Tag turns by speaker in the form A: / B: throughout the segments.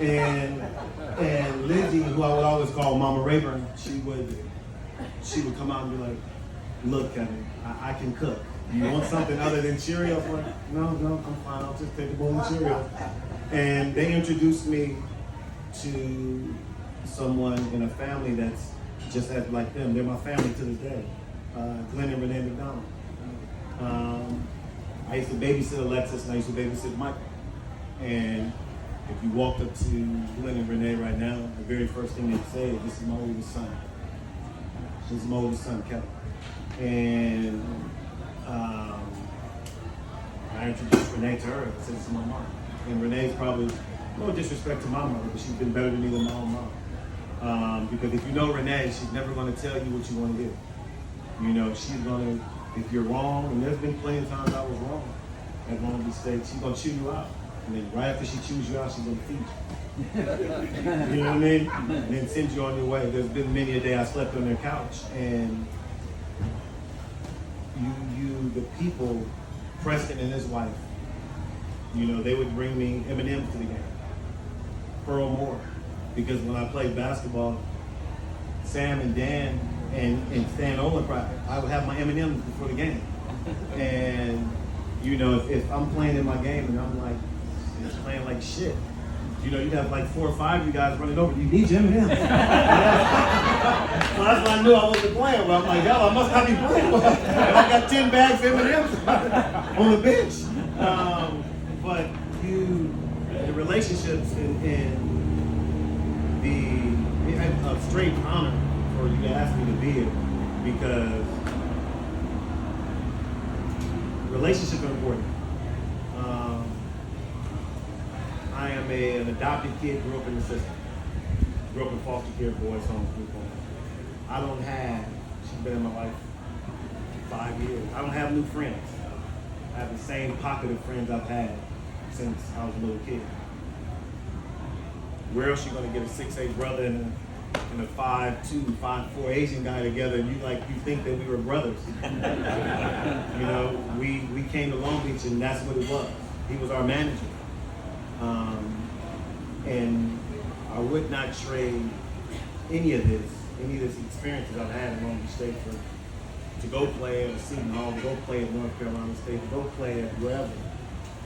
A: And Lizzie, who I would always call Mama Rayburn, she would come out and be like, look, Kevin, I can cook. You want something other than Cheerios? I'm like, no, I'm fine. I'll just take a bowl of Cheerios. And they introduced me to someone in a family that's just as like them. They're my family to this day. Glenn and Renee McDonald. I used to babysit Alexis and I used to babysit Michael. And if you walked up to Glenn and Renee right now, the very first thing they'd say is, this is my oldest son. This is my oldest son, Cutler. And I introduced Renee to her. I said, this is my mom. And Renee's probably, no disrespect to my mother, but she's been better to me than my own mom. Because if you know Renee, she's never going to tell you what you want to do. You know, she's going to, if you're wrong, and there's been plenty of times I was wrong at Long Beach State, she's going to chew you out. And then right after she chews you out, she's going to feed you. You know what I mean? And then send you on your way. There's been many a day I slept on their couch, and the people, Preston and his wife, you know, they would bring me M&M's to the game. Pearl Moore. Because when I played basketball, Sam and Dan and Stan Olencraft, I would have my M&M's before the game. And, you know, if I'm playing in my game and I'm like, it's playing like shit, you know, you'd have like 4 or 5 of you guys running over. You need your M&M's. So that's when I knew I wasn't playing well. I'm like, hell, I must not be playing well. I got 10 bags of M&M's on the bench. But the relationships and a straight honor for you to ask me to be here, because relationships are important. I am an adopted kid, grew up in the system. Grew up in foster care, boys, homes, group homes. I don't have, she's been in my life 5 years. I don't have new friends. I have the same pocket of friends I've had since I was a little kid. Where else you gonna get a 6'8" brother and a 5'2", 5'4" Asian guy together, and you think that we were brothers? You know, we came to Long Beach and that's what it was. He was our manager. And I would not trade any of these experiences I've had in Long Beach State to go play at Seton Hall, to go play at North Carolina State, to go play at wherever.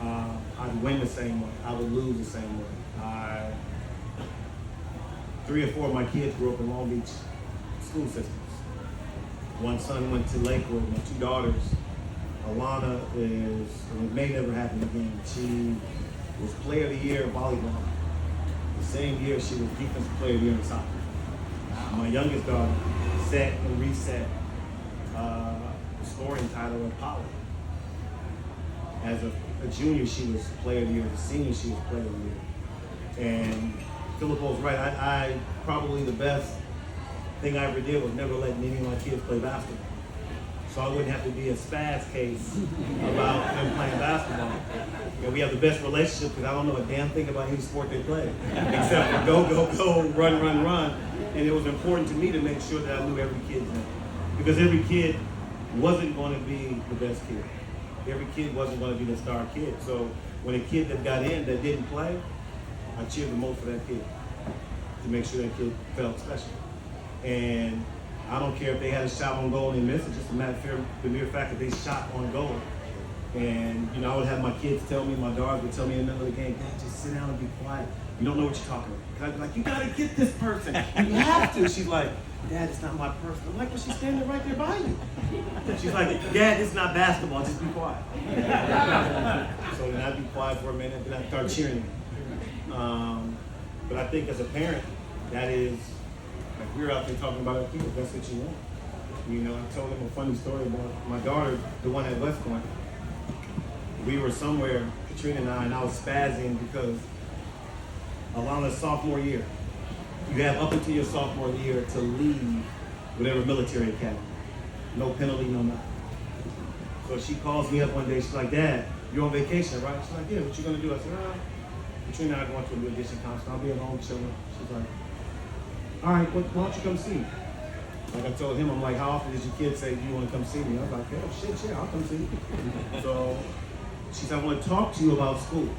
A: I'd win the same way. I would lose the same way. 3 or 4 of my kids grew up in Long Beach school systems. One son went to Lakewood. My 2 daughters, Alana and it may never happen again. She was Player of the Year in volleyball. The same year she was Defensive Player of the Year in soccer. My youngest daughter set and reset the scoring title at Poly. As a junior, she was Player of the Year. As a senior, she was Player of the Year. And Philippo's right. I probably the best thing I ever did was never letting any of my kids play basketball. So I wouldn't have to be a spaz case about them playing basketball. You know, we have the best relationship because I don't know a damn thing about any sport they play, except for go, run. And it was important to me to make sure that I knew every kid's name. Because every kid wasn't going to be the best kid. Every kid wasn't going to be the star kid. So when a kid that got in that didn't play, I cheered the most for that kid to make sure that kid felt special. And I don't care if they had a shot on goal and they missed it, just the mere fact that they shot on goal. And, you know, I would have my kids tell me, my daughters would tell me in the middle of the game, Dad, just sit down and be quiet. You don't know what you're talking about. I'd be like, you gotta get this person. You have to. She's like, Dad, it's not my person. I'm like, well, she's standing right there by you. She's like, Dad, it's not basketball, just be quiet. So then I'd be quiet for a minute, then I'd start cheering. But I think as a parent, that is, like we're out there talking about our kids, that's what you want. You know, I told them a funny story about my daughter, the one at West Point. We were somewhere, Katrina and I was spazzing because Alana's sophomore year. You have up until your sophomore year to leave whatever military academy. No penalty, no nothing. So she calls me up one day, she's like, Dad, you're on vacation, right? She's like, yeah, what you gonna do? I said, Katrina and I are going to a new edition conference. I'll be at home chilling. She's like, all right, why don't you come see me? Like I told him, I'm like, how often does your kid say, do you want to come see me? I was like, oh, shit, I'll come see you. So she said, I want to talk to you about school.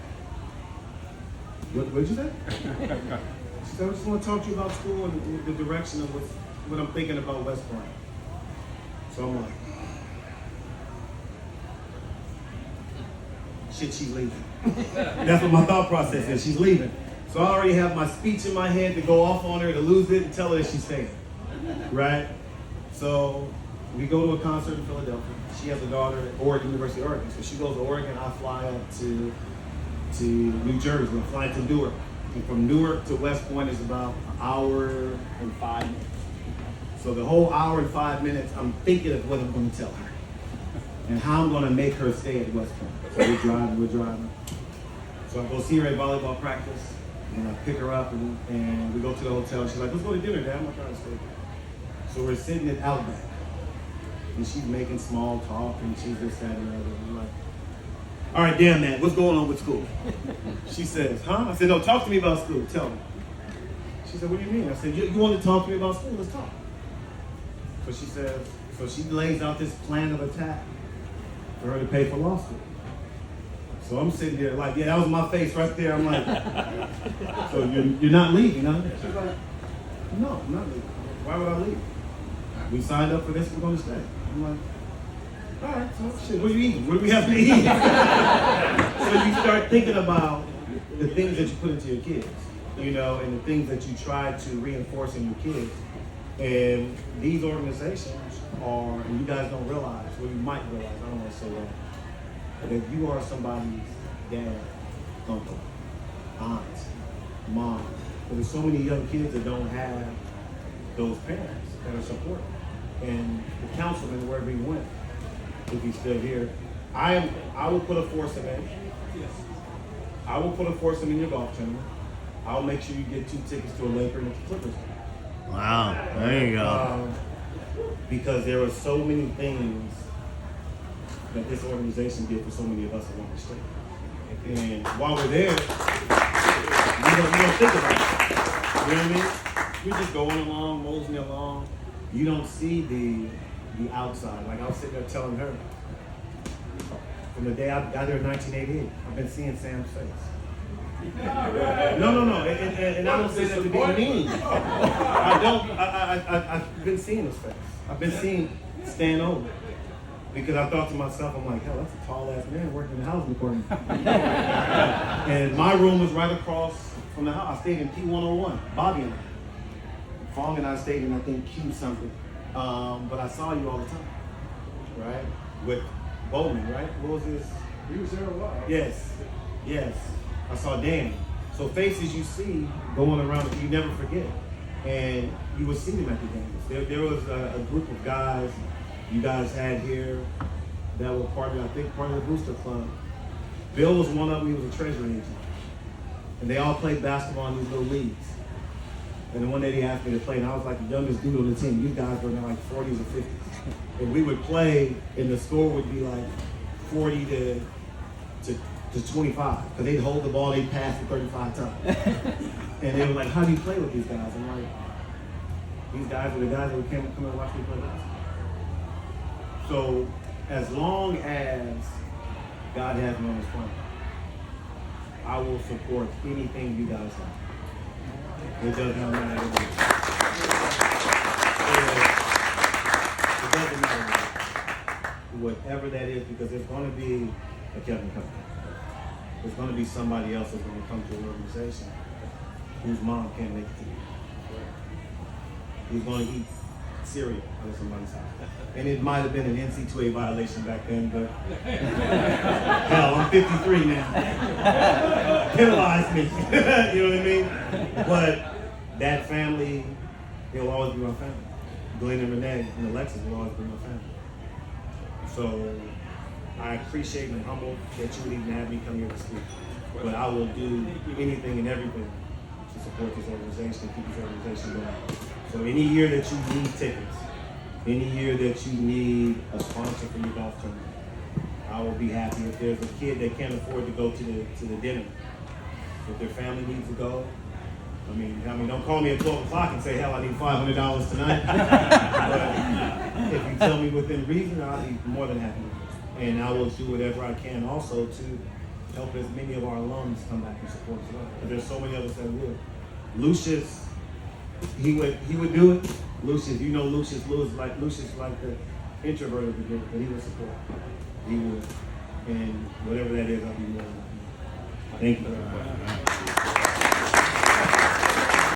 A: What did you say? She said, I just want to talk to you about school and the direction of what I'm thinking about West Point. So I'm like, shit, she's leaving. That's what my thought process is. She's leaving. So I already have my speech in my head to go off on her, to lose it, and tell her that she's staying. Right? So we go to a concert in Philadelphia. She has a daughter at University of Oregon. So she goes to Oregon, I fly up to New Jersey. I'm flying to Newark. And from Newark to West Point is about an hour and 5 minutes. So the whole hour and 5 minutes, I'm thinking of what I'm going to tell her and how I'm going to make her stay at West Point. So we're driving. So I go see her at volleyball practice, and I pick her up, and we go to the hotel. She's like, let's go to dinner, Dad. I'm not trying to stay. So we're sitting at Outback, and she's making small talk, and she's this, that, and the other. And I'm like, all right, damn that, what's going on with school? She says, huh? I said, no, talk to me about school, tell me. She said, what do you mean? I said, you want to talk to me about school? Let's talk. So she says, so she lays out this plan of attack for her to pay for law school. So I'm sitting there like, yeah, that was my face right there. I'm like, so you're not leaving, huh? She's like, no, I'm not leaving. Why would I leave? We signed up for this, we're going to stay. I'm like, all right, so shit, what are you eating? What do we have to eat? So you start thinking about the things that you put into your kids, you know, and the things that you try to reinforce in your kids. And these organizations are, and you guys don't realize, or you might realize, I don't want to say that, but if you are somebody's dad, uncle, aunt, mom, but there's so many young kids that don't have those parents that are supporting. And the councilman, wherever he went, if he's still here, I will put a foursome in. Yes. I will put a foursome in your golf tournament. I'll make sure you get 2 tickets to a Laker and a Clippers game.
B: Wow, there you go.
A: Because there are so many things that this organization did for so many of us along the state. And while we're there, we don't think about it. You know what I mean? We're just going along, moseying along. You don't see the outside. Like I was sitting there telling her, from the day I got there in 1988, I've been seeing Sam's face. No. And I don't say that to be mean. I don't. I've been seeing his face. I've been seeing Stan over. Because I thought to myself, I'm like, hell, that's a tall ass man working in the housing department. And my room was right across from the house. I stayed in P101, Bobby and I. Fong and I stayed in, I think, Q something. But I saw you all the time, right? With Bowman, right? What was his?
C: He was there a while.
A: Yes. I saw Dan. So faces you see going around, you never forget. And you would see them at the games. There was a group of guys you guys had here that were part of the Booster Club. Bill was one of them. He was a treasury agent. And they all played basketball in these little leagues. And then one day they asked me to play, and I was like the youngest dude on the team. These guys were in like 40s or 50s. And we would play, and the score would be like 40 to 25. Because they'd hold the ball, they'd pass it 35 times. And they were like, how do you play with these guys? I'm like, these guys are the guys that would come and watch me play basketball. So as long as God has me on his plan, I will support anything you guys have. It does not matter. It doesn't matter whatever that is, because there's going to be a Kevin Cutler. There's going to be somebody else that's going to come to an organization whose mom can't make it to you. Who's going to eat cereal out of somebody's house. And it might have been an NC2A violation back then, but hell, I'm 53 now. Penalize me. You know what I mean? But that family, they'll always be my family. Glenn and Renee and Alexis will always be my family. So I appreciate and humble that you would even have me come here to speak. But I will do anything and everything to support this organization and keep this organization going. So any year that you need tickets, any year that you need a sponsor for your golf tournament, I will be happy. If there's a kid that can't afford to go to the dinner, if their family needs to go, I mean, don't call me at 12 o'clock and say, hell, I need $500 tonight. But if you tell me within reason, I'll be more than happy. And I will do whatever I can also to help as many of our alums come back and support as well. But there's so many others that would. Lucius, he would do it. Lucius, you know Lucius Lewis, Lucius like the introvert of the group, but he would support. He would. And whatever that is, I'll be more than happy. Thank you.